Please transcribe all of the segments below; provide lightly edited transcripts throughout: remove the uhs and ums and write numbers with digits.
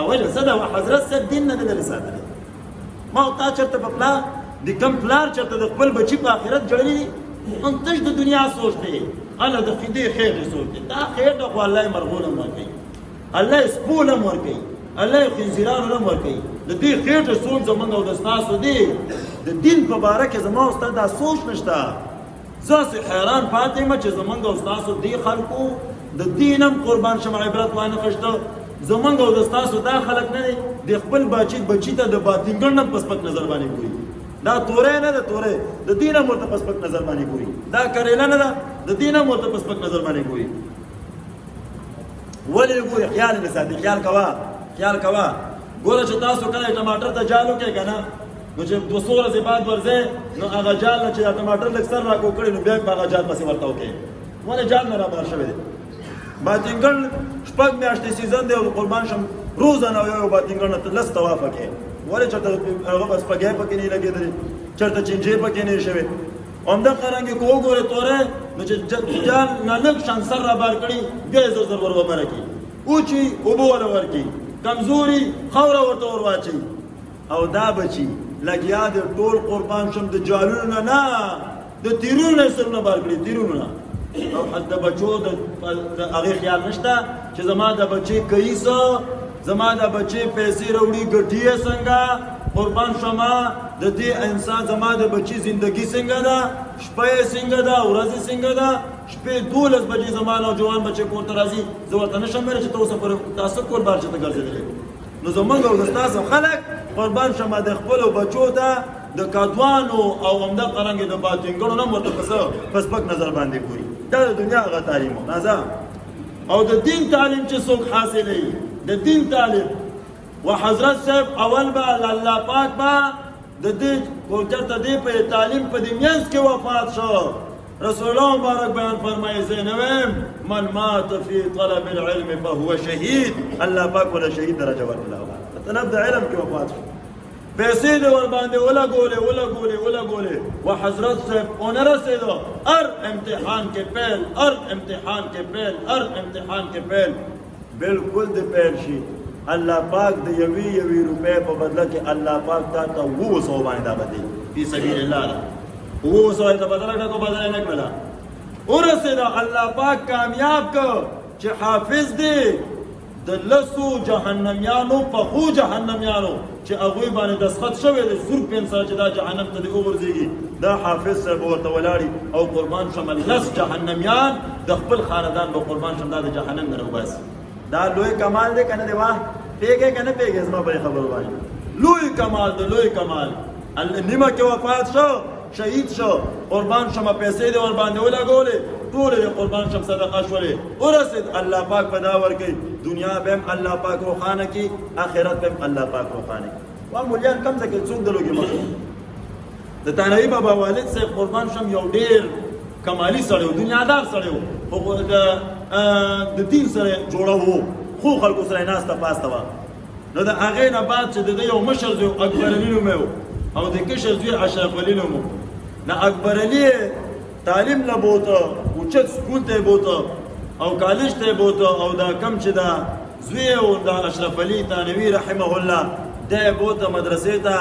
وجه څه ده حضرت صاحب دین نه دی لرې ساتلی. ما او تا چېرته په پلار د کوم پلار چېرته د خپل بچي په آخرت جوړلی دي؟ نو تش د دنیا سوچ دی، الله د خدای خیر دی سوچ دی. دا خیر ده خو الله یې مرغول هم ورکوي، الله یې سپول هم ورکوي، الله یې خنزیرانو هم ورکوي. د دې خیر د سوچ زمونږ او د ستاسو دی. د دین په باره کې زما او ستا دا سوچ نشته. زه هسې حیران پاتې یم چې زمونږ او ستاسو دې خلکو د دین هم قربان شم عبرت وانه خشته. زمونږ او د ستاسو دا خلک نه دی د خپل بچي ته د باطنګڼ نه په سپک نظر باندې ګوري. دا توری نه ده، توری د دین هم ورته په سپک نظر باندې ګوري. دا کریله نه ده، د دین هم ورته په سپک نظر باندې ګوري. ولې ګوري؟ خیال نه ساتي. خیال کوه، خیال کوه. ګوره چې تاسو کله ټماټر ته جال وکړئ که نه، نو چې 200 ورځې بعد ورځئ نو هغه جال نه چې دا ټماټر لږ سر راکو کړي نو بیا په هغه جال پسې ورته وکړئ. ولې جال نه رابار شوی دی؟ باطنګڼ 6 میاشتې سیزن دی او قربان شم روزانه یو باطنګڼ ته 10 طوافه کوي. ولې چېرته هغه بس پګی پکې نه لګېدلې، چېرته چینجې پکې نه شوې. همدغه رنګې که وګورې توری نو چې جال نه لږ شان سر رابار کړي بیا یې زر زر ور وبره کړي، اوچي اوبه وله ورکړي، کمزوري خاوره ورته ور واچوي. او دا بچي لګیا د ټول قربان شم د جالونو نه د تیرونو نه سرونه بار کړي، تیرونو نه. او د بچو د هغې خیال نشته چې زما د بچې کوي څه، زما د بچې پیسې راوړي ګټي یې څنګه، قربان شمه د دې انسان زما د بچي زندگی څنګه ده، شپه یې څنګه ده، ورځې څنګه ده. شپې 12 بجې زما نوجوان بچې کور ته راځي، زه ورته نشم ویلی چې ته اوسه پورې تاسو کور بار چې ته ګرځېدلی. نو زمونږ او د ستاسو خلک قربان شمه د خپلو بچو ته د کادوانو او همدغه رنګې د باطنګڼو نه هم ورته په سپک نظر باندې ګوري. دا د دنیا هغه تعلیم و نازه. او د دین تعلیم چې څوک حاصلوي، د دین تعلیم و حضرت صاحب اول به الله پاک به د دې چېرته دې په تعلیم په دې منځ کې وفات شو. رسول الله مبارک بیان فرمایي زینویم من مات فی طلب العلم فهو شهید. الله پاک ولا شهید درجه ورکړه په طلب د علم کې وفات شو. پیسې دې ورباندې ولګولې و حضرت صاحب ونه رسېدو. هر امتحان کې پیل، هر امتحان کې پیل، هر امتحان کې پیل بالکل دې پیل شي. الله پاک د یوې روپۍ په بدله کې الله پاک تا ته 200 باندې دا بدلي فی سبیل الله. 200 ته بدله کړه کو بدله نه کړله، ورسېده. الله پاک کامیاب کړ چې حافظ دی د 10 جهنمیانو پخو جهنمیانو چې هغوی باندې دستخط شوی دی زور پنسه چې دا جهنم ته دې وغورځېږي. دا حافظ صاحب ورته ولاړي او قربان شم 10 جهنمیان د خپل خاندان به قربان شم دا د جهنم نه راوباسي. دا لوی کمال دی که نه دی؟ واه پیږې که نه پیږې؟ زما په خبرو باندې لوی کمال دی، لوی کمال. نیمه کې وفات شو، شهید شو، قربان شمه پیسې دې ورباندې ولګولې، ټولې دې قربان شم صدقه شولې، ورسېد. الله پاک په دا ورکوي، دنیا به هم الله پاک روښانه کړي، آخرت به هم الله پاک روښانه کړي. وا مولیان کم ځای کې څوک د لوږې مخ د تانوي بابا والد صاحب قربان شم یو ډېر کمالي سړی و، دنیادار سړی و، خو د دین سره جوړه و، خو خلکو سره یې ناسته پاسته وه. نو د هغې نه بعد چې د ده یو مشر زوی اکبر علي نوم یې و او د کشر زوی اشرف علي نوم و. نه اکبر علي تعلیم له بوته، اوچت سکول ته یې بوته او کالج ته یې بوته، او دا کم چې دا زوی و د اشرف علي تانوي رحمه الله دی یې بوته مدرسې ته،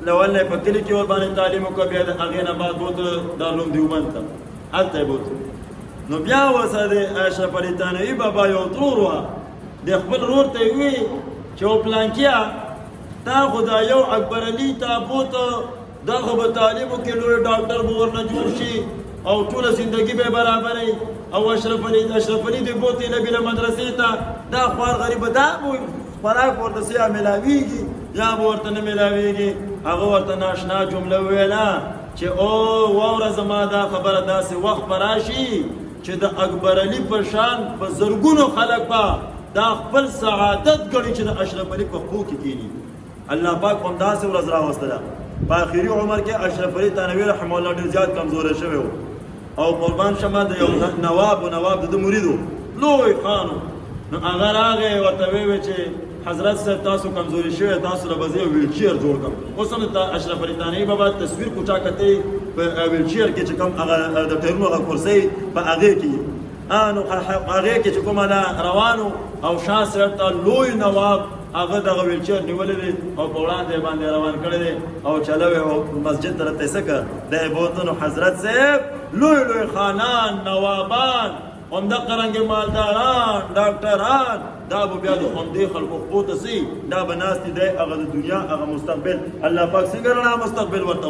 لول یې په کلي کې ورباندې تعلیم وکړه، بیا د هغې نه بعد بوته دارالعلوم دیوبند ته، هلته یې بوته. نو بیا ورسره د اشرف علي تانوي بابا یو ترور وه، د خپل ورور ته یې ووي چې و پلانکیه تا خو دا یو اکبر علي تا بوته، دا خو به تعلیم وکړي، لوی ډاکټر به ورنه جوړ شي او ټوله زندګي به یې برابروي، او اشرف علي دې بوتې نبیله مدرسې ته، دا خوار غریبه دا به خوراک ورته څه یا میلاویږي یا به ورته نه میلاویږي. هغه ورته ناشنا جمله وویله چې او واوره زما دا خبره داسې وخت به راشي چې د اکبر علي په شان په زرګونو خلک به دا خپل سعادت ګڼي چې د اشرف علي په خپو کې کښېني. الله پاک هم داسې ورځ راوستله. په آخري عمر کې اشرف علي تانوي رحمه الله ډېر زیات کمزوری شوی و او قربان شمه د یو نواب د ده مرید و، لوی خان و. نو هغه راغی ورته ویې چې حضرت صاحب تاسو کمزوري شوی، تاسو له به زه یو ویلچیر جوړ کړم. اوس هم د اشرف علي تانوي بابا تصویر کوچا کتئ په ویلچیر کې چې کوم هغه د ټایرونو هغه کرسۍ په هغې کې نو هغې کې چې کومه ده روانو او شاه صاحب ته لوی نواب هغه دغه ویلچر نیولې دی او په وړاندې باندې روان کړی دی او چلوي او مسجد طرف ته سکه د بوتنو حضرت صاحب لوی لوی خانان نوابان همدغه رنګ مالداران ډاکټران دا به بیا د همدې خلکو خپو ته سي دا به ناستې دی هغه د دنیا هغه مستقبل الله پاک څنګه رڼا مستقبل ورته